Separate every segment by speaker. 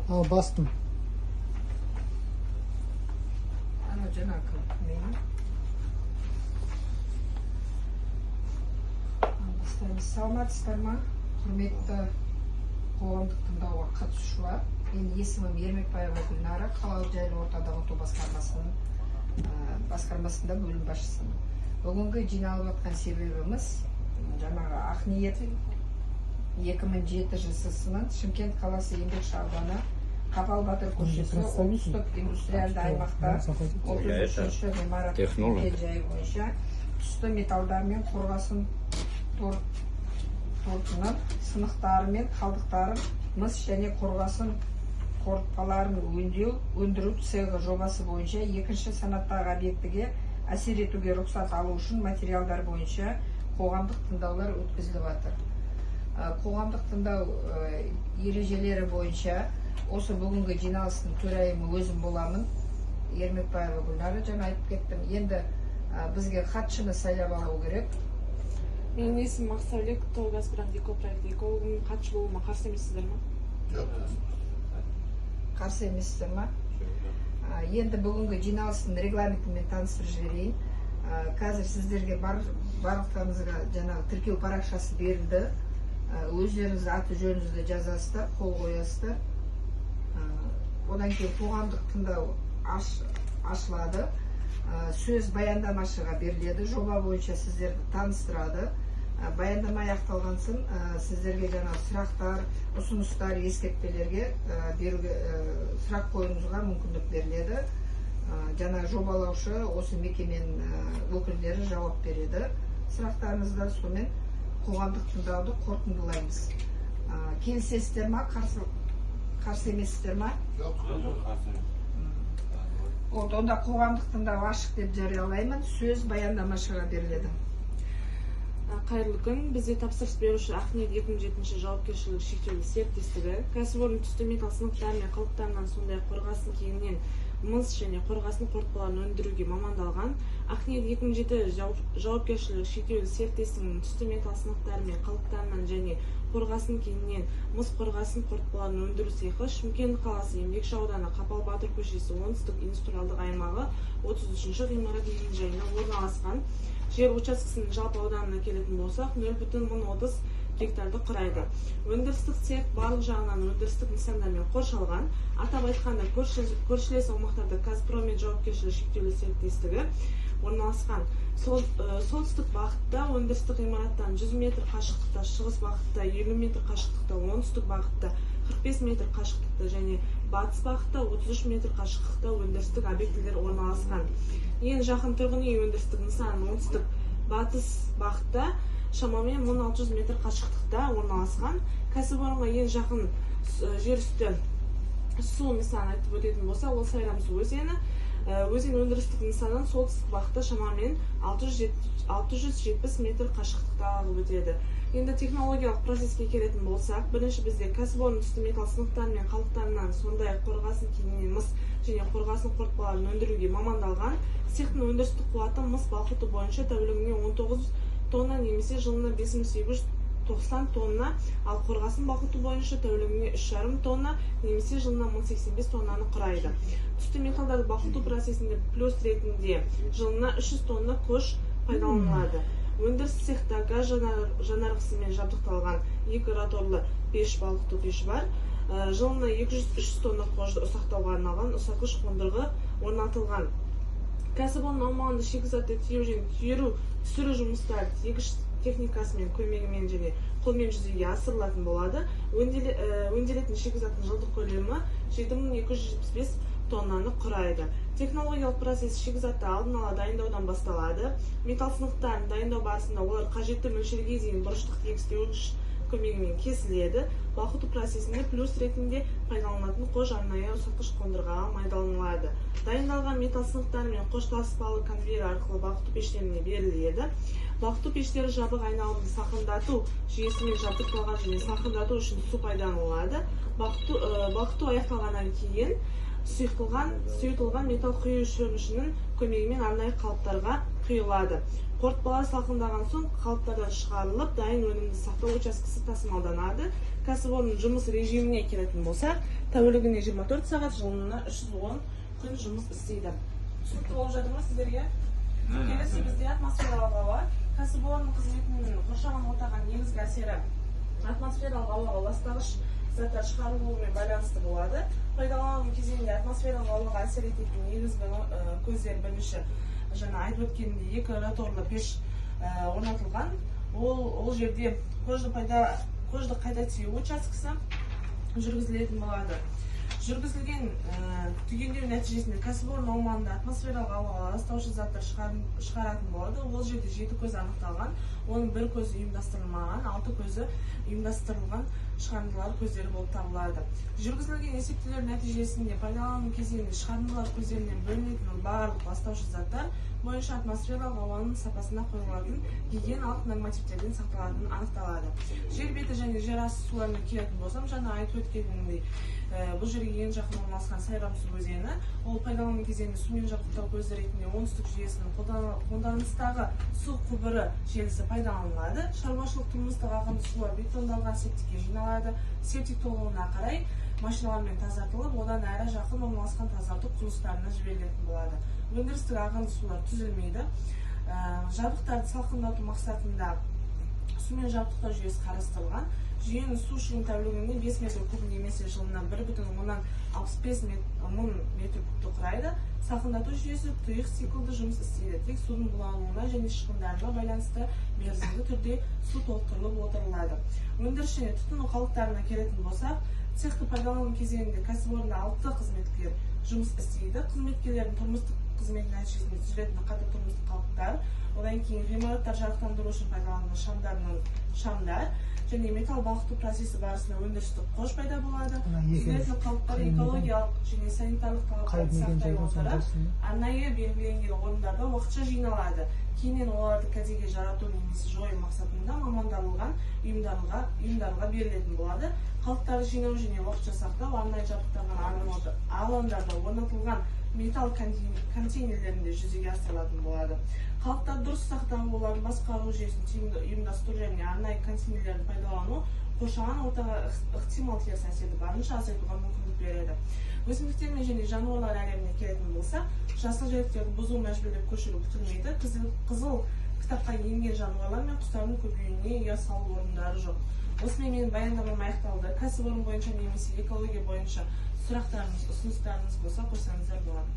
Speaker 1: Bastım.
Speaker 2: Ana жаңағы мен. Бастаймыз. Саламатсыздар ма? Құрметті қоғамдық тыңдауға қатысушылар. Менің есімім Ермекбаева Гүлнара, қалалық жайлы орта дамыту басқармасында бөлім басшысымын. Бүгінгі жиналып жатқан себебіміз жаңағы Ақниет 2007 ЖСС-нің Шымкент қаласы еңбекші ауданы Қапал Батыр көшесі оңтүстік индустриалды аймақта 33-ші ғимарат мекен-жайы бойынша түсті металдар мен қорғасын тортының сынықтары мен қалдықтарын мыс және қорғасын қорытпаларын өндіру цехы жобасы бойынша екінші санаттағы объектіге әсер етуге рұқсат алу үшін материалдар бойынша қоғамдық тыңдаулар өткізіліп жатыр. Қоғамдық тыңдау ережелері бойынша осы бүгінгі жиналыстың төрайымы өзім боламын. Ермекбаева Гүлнара, жаңа айтып кеттім. Енді бізге хатшыны сайлап алу керек.
Speaker 3: Менің есімім Ақсәуле, ТОВ Газпром Декопроект экологының хатшы болуыма қарсы емессіздер ма?
Speaker 4: Жоқ.
Speaker 2: Қарсы емессіздер ма? Енді бүгінгі жиналыстың регламентімен таныстырып жіберейін. Қазір сіздерге барлықтарыңызға жаңағы тіркеу парақшасы берілді. Өздеріңіз аты жөніңізді жазасыздар, қол қоясыздар. Одан кейін қоғамдық тыңдау ашылады. Сөз баяндамашыға беріледі. Жоба бойынша сіздерді таныстырады. Баяндама аяқталған соң сіздерге жаңағы сұрақтар, ұсыныстар, ескертпелерге беруге сұрақ қоюыңызға мүмкіндік беріледі. Жаңа жобалаушы осы мекеменің өкілдері жауап береді. Сұрақтарыңызды сонымен қоғамдық тыңдауды қорытындылаймыз. Келісесіздер ма? Қарсы емессіздер ма?
Speaker 4: Жоқ, қарсы.
Speaker 2: Онда қоғамдық тыңдау ашық деп жариялаймын. Сөз баяндамашыға беріледі.
Speaker 3: Қайырлы күн. Бізде тапсырыс беруші Ақниет 2007 жауапкершілігі шектеулі серіктестігі кәсіпорын түсті металл сынықтары мен қалдықтарынан сондай қорғасын кеңінен мыс және қорғасын қорытпаларын өндіруге мамандалған Ақниет 2007 жауапкершілігі шектеулі серіктестігінің түсті металл сынықтары мен қалдықтарынан және қорғасын кеңінен мыс қорғасын қорытпаларын өндіру цехы Шымкент қаласы еңбекші ауданы Қапал Батыр көшесі оңтүстік индустриалдық аймағы 33-ші ғимарат мекен-жайында орналасқан. Жер учаскесінің жалпы ауданына келетін болсақ, 0,30 гектарды құрайды. Өндірістік цех барлық жағынан өндірістік нысандармен қоршалған. Атап айтқанда, көршілес аумақтарда Қазпромет жауапкершілігі шектеулі серіктестігі орналасқан. Солтүстік бағытта өндірістік ғимараттан 100 метр қашықтықта, шығыс бағытта 50 метр қашықтықта, оңтүстік бағытта 45 метр қашықтықта және батыс бағытта 33 метр қашықтықта өндірістік объектілер орналасқан. Ең жақын тұрғын үй өндірістік нысан оңтүстік батыс бағытта шамамен 1600 метр қашықтықта орналасқан. Кәсіпорынға ең жақын жер үсті су нысанын айтып өтетін болса, ол Сайрамсу өзені. Өзен өндірістік нысанын солтүстік бағытта шамамен 670 метр қашықтықта алып өтеді. Енді технологиялық процеске келетін болсақ, бірінші бізде кәсіпорын түсті металл сынықтары мен қалдықтарынан сондай қорғасын кеңінен мыс және қорғасын қорытпаларын өндіруге мамандалған. Цехтың өндірістік қуаты мыс балқыту бойынша тәулігіне 19 тонна немесе жылына 5890 тонна, ал қорғасын балқыту бойынша тәулігіне 3,5 тонна немесе жылына 1085 тоннаны құрайды. Түсті металдарды балқыту процесінде плюс ретінде жылына 300 тонна көш пайдаланылады. Өндіріс цехта газ жанарғысымен жабдықталған 2 роторлы пеш балқыту пеші бар. Жылына 200-300 тонна қожды ұсақтауға арналған ұсаққыш қондырғы орнатылған. Кәсіпорын аумағында шикізатты тиеу және түсіру жұмыстары тиегіш техникасымен көмегімен және қолмен жүзеге асырылатын болады. Өңделетін шикізаттың жылдық көлемі 7275 тоннаны құрайды. Технологиялық процесс шикізатты алдын ала дайындаудан басталады. Металл сынықтарын дайындау барысында олар қажетті мөлшерге дейін бұрыштық тегістеуіш көмегімен кесіледі. Балқыту процесінде плюс ретінде пайдаланатын қож арнайы ұсақтыш қондырғыға майдаланылады. Дайындалған металл сынықтары мен қоштаспалы конвейер арқылы балқыту пештеріне беріледі. Балқыту пештері жабық айналымды салқындату жүйесімен жабдықталған және салқындату үшін су пайдаланылады. Балқыту аяқталғаннан кейін сұйытылған металл құю шөмішінің көмегімен арнайы қалыптарға құйылады. Қорытпалар салқындаған соң қалыптардан шығарылып, дайын өнімді сақтау учаскесі тасымалданады. Кәсіпорынның жұмыс режиміне келетін болсақ, тәулігіне 24 сағат, жылына 310 күн жұмыс істейді. Түсінікті болып жатыр ма сіздерге? Келесі бізде атмосфералық ауа. Кәсіпорынның қызметінің қоршаған ортаға негізгі әсері атмосфералық ауаға ластағыш заттар шығарылуымен байланысты болады. Пайдалану кезеңінде атмосфералық ауаға әсер ететін негізгі көздер бірінші, жаңа айтып өткенде 2 роторлы пеш орнатылған. Ол жерде кожды қайта түзеу учаскесі жүргізілетін болады. Жүргізілген түгендеу нәтижесінде кәсіпорын аумағында атмосфералық ауаға ластаушы заттар шығаратын болады. Ол жерде 7 көз анықталған, оның 1 көзі ұйымдастырылмаған, 6 көзі ұйымдастырылған шығарындылар көздері болып табылады. Жүргізілген есептеулер нәтижесінде пайдалану кезеңінде шығарындылар көздерінен бөлінетін барлық ластаушы заттар бойынша атмосфералық ауаның сапасына қойылатын гигиеналық нормативтерден сақталатыны анықталады. Жер беті және жер асты суларына келетін болсам, жаңа айтып өткенімдей, бұл жерге ең жақын орналасқан Сайрамсу өзені, ол пайдалану кезеңінде сумен жабдықтау көзі ретінде оңтүстік жүйесінің қолданыстағы су құбыры желісі пайдаланылады. Шаруашылық тұрмыстық ағынды сулар бетондалған септикке жиналады. Септик толуына қарай машиналармен тазартылып, одан әрі жақын орналасқан тазарту құрылыстарына жіберілетін болады. Өндірістік ағынды сулар түзілмейді. Жабдықтарды салқындату мақсатында сумен жабдықтау жүйесі қарастырылған. Жүйенің су шығын тәулігіне 5 метр куб немесе жылына 1,65 мың метр кубты құрайды. Салқындату жүйесі тұйық циклды жұмыс істейді. Тек судың булануына және шығындарына байланысты мерзімді түрде су толтырылып отырылады. Өндіріс және тұтыну қалдықтарына келетін болсақ, цехты пайдалану кезеңінде кәсіпорында 6 қызметкер жұмыс істейді. Қызметкерлердің тұрмыстық қызмет нәтижесінде түзілетін қатты тұрмыстық қалдықтар, одан кейін ғимараттар жарықтандыру үшін пайдаланылған шамдар және металл балқыту процесі барысында өндірістік қош пайда болады. Түзілетін қалдықтар экологиялық және санитарлық талаптарды сақтай отырып, арнайы белгіленген орындарда уақытша жиналады. Кейіннен оларды кәдеге жарату немесе жою мақсатында мамандандырылған ұйымдарға берілетін болады. Қалдықтарды жинау және уақытша сақтау арнайы жабдықталған алаңдарда орнатылған металл контейнерлерінде жүзеге асырылатын болады. Қалдықтар дұрыс сақталып, олардың басқару жүйесін тиімді ұйымдастыру және арнайы контейнерлерді пайдалану қоршаған ортаға ықтимал теріс әсерді барынша азайтуға мүмкіндік береді. Өсімдіктер және жануарлар әлеміне келетін болса, жасыл желектерді бұзу мәжбүрлеп көшіру күтілмейді. Қызыл кітапқа енген жануарлар мен құстардың көбеюіне ұя салу орындары жоқ. Осымен менің баяндамам аяқталды. Кәсіпорын бойынша немесе экология бойынша сұрақтарыңыз, ұсыныстарыңыз болса қойсаңыздар болады.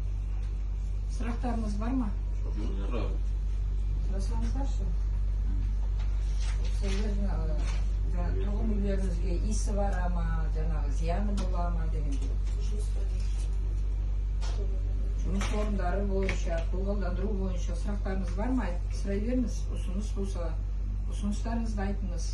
Speaker 2: Сұрақтарыңыз бар ма? Сұрасаңыздаршы. Тұрғын үйлеріңізге иісі бара ма, жаңағы зияны бола ма дегенде. Жұмыс орындары бойынша, көгалдандыру бойынша сұрақтарыңыз бар ма? Сұрай беріңіз, ұсыныс болса, ұсыныстарыңызды айтыңыз.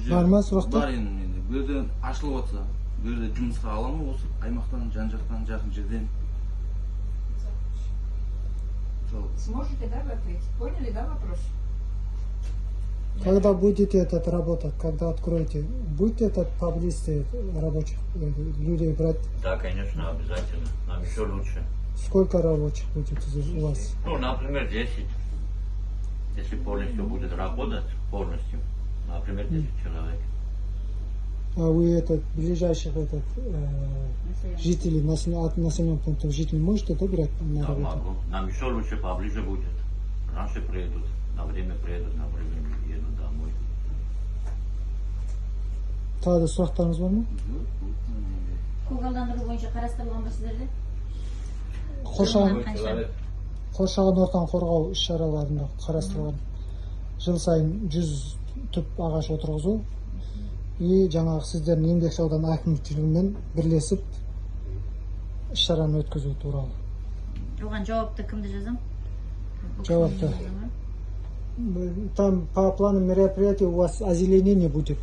Speaker 1: Бар ма сұрақтар?
Speaker 4: Бар енді. Бұл жерден ашылып отса, бұл жерде жұмысқа ала ма осы аймақтан, жан-жақтан, жақын жерден?
Speaker 2: Сможете, да, вы ответить? Поняли, да, вопрос?
Speaker 1: Когда будете этот работать, когда откроете, будете этот поблизости рабочих людей брать?
Speaker 5: Да, конечно, обязательно. Нам еще лучше.
Speaker 1: Сколько рабочих будет у вас?
Speaker 5: Ну, например, 10. Если полностью будет работать, полностью. Например, 10 человек.
Speaker 1: А вы ближайших жителей от населенных пунктов жителей можете добрать на
Speaker 5: Да,
Speaker 1: работу?
Speaker 5: могу. Нам еще лучше поближе будет. Раньше приедут, на время едут домой.
Speaker 1: Тағы да сұрақтарыңыз бар ма?
Speaker 6: Көгалдандыру бойынша қарастырылған ба сіздерде?
Speaker 1: Қоршаған ортаны қорғау іс-шараларында қарастырылған. Жыл сайын 100 түп ағаш отырғызу и жаңағы сіздердің еңбек саудан әкімшілігімен бірлесіп іс-шараны өткізу туралы.
Speaker 6: Оған жауапты кімді жазам?
Speaker 1: Жауапты. Там по плану мероприятия у вас озеленение будет.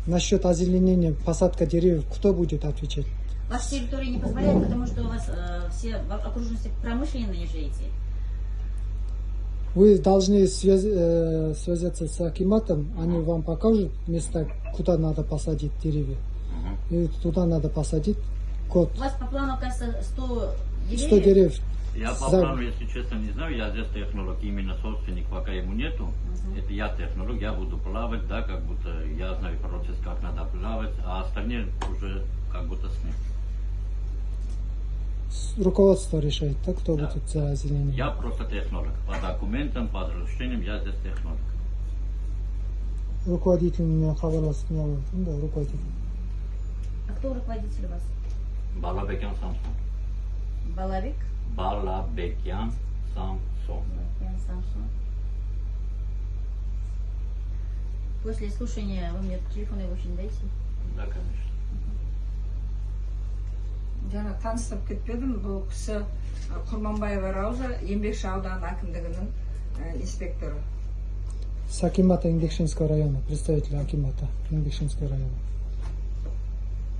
Speaker 1: Насчет озеленения, посадка деревьев, кто будет отвечать?
Speaker 6: Ваша территория не позволяет, потому что у вас все в окружности промышленные живете.
Speaker 1: Вы должны связаться с акиматом, они вам покажут места, куда надо посадить деревья. И туда надо посадить год.
Speaker 6: У вас по плану, кажется, 100 деревьев?
Speaker 1: 100 деревьев.
Speaker 5: Я по
Speaker 1: За-
Speaker 5: плану, если честно, не знаю, я здесь технолог, именно собственник, пока ему нету. Это я технолог, я буду плавать, да, как будто я знаю процесс, как надо плавать, а остальные уже как будто с ним.
Speaker 1: Руководство решает, так, кто
Speaker 5: Да.
Speaker 1: будет за озеленение.
Speaker 5: Я просто технолог. По документам, по разрешениям я здесь технолог.
Speaker 1: Руководитель меня хабарласып, да, руководитель.
Speaker 6: А кто руководитель у вас?
Speaker 5: Балабекян Самсон.
Speaker 6: Балавик?
Speaker 5: Балабекян Самсон.
Speaker 6: Балавик Самсон. После слушания вы мне телефон его очень дайте.
Speaker 5: Да, конечно.
Speaker 2: Жана таныстырып кетпедім, бұл кісі Құрманбаева Рауза, Еңбекші ауданы әкімдігінің инспекторы.
Speaker 1: С акимата Индекшинского района, представитель акимата Индекшинского района.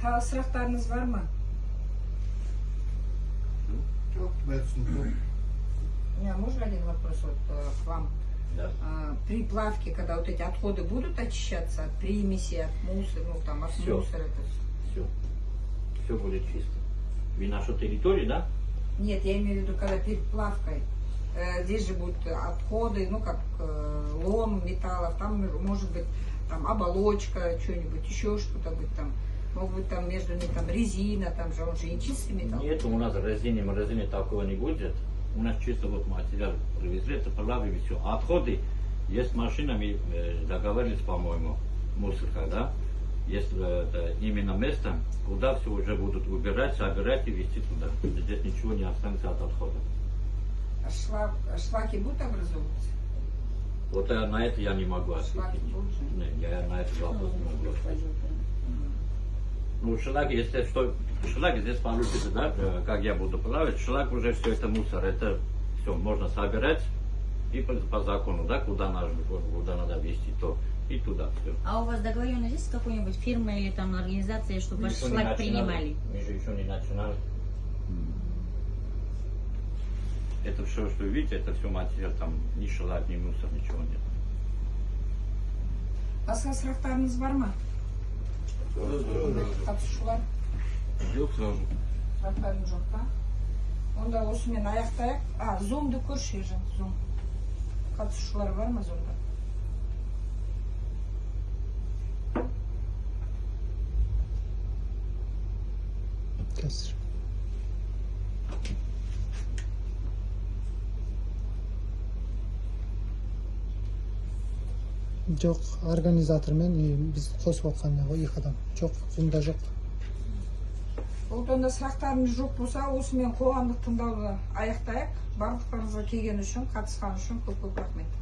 Speaker 2: Тағы сұрақтарыңыз бар ма? У меня можно один вопрос вот к вам?
Speaker 5: Да.
Speaker 2: При плавке, когда вот эти отходы будут очищаться от примеси, от мусора, ну там от
Speaker 5: Всё.
Speaker 2: мусора это всё?
Speaker 5: Все. Все будет чисто. Вы нашу территорию, да?
Speaker 2: Нет, я имею в виду, когда перед плавкой, здесь же будут отходы, ну как лом металлов, там может быть там оболочка, что-нибудь, еще что-то быть там. Могут быть там между ними там резина, там же он же не чистый металл.
Speaker 5: Нет, у нас резины такого не будет. У нас чисто вот материал привезли, это плавили, все. А отходы, есть машина, мы договорились, по-моему, мусорка, да? Есть именно место, куда все уже будут убирать, собирать и везти туда. Здесь ничего не останется от отхода.
Speaker 2: А шлаки будут образовываться?
Speaker 5: Вот на это я не могу
Speaker 2: Шлаки
Speaker 5: ответить.
Speaker 2: будут же?
Speaker 5: Не, я на этот вопрос не могу ответить. Ну, шлак, если что, шлак здесь получится, да, как я буду плавать, шлак уже все это мусор, это все можно собирать и по закону, да, куда надо везти, то и туда все.
Speaker 6: А у вас договоренность есть с какой-нибудь фирмой или там организацией, чтобы ваш шлак принимали?
Speaker 5: Мы же еще не начинали. Это все, что вы видите, это все материал, там ни шлак, ни мусор, ничего нет.
Speaker 2: Басқа сұрақтарыңыз бар ма? Қатысушылар
Speaker 4: Жоқ, сразу.
Speaker 2: сұрақтарың жоқ па? Онда осымен аяқтайық. Зомды көрші ержан, зом. Қатысушылар бар ма зомда?
Speaker 1: Қазір. Жоқ, организатормен біз қосып отқан ғой, екі адам. Жоқ, зумда жоқ.
Speaker 2: Онда сұрақтарыңыз жоқ болса, осымен қоғамдық тыңдауды аяқтайық. Барлықтарыңызға келген үшін, қатысқан үшін көп рахмет.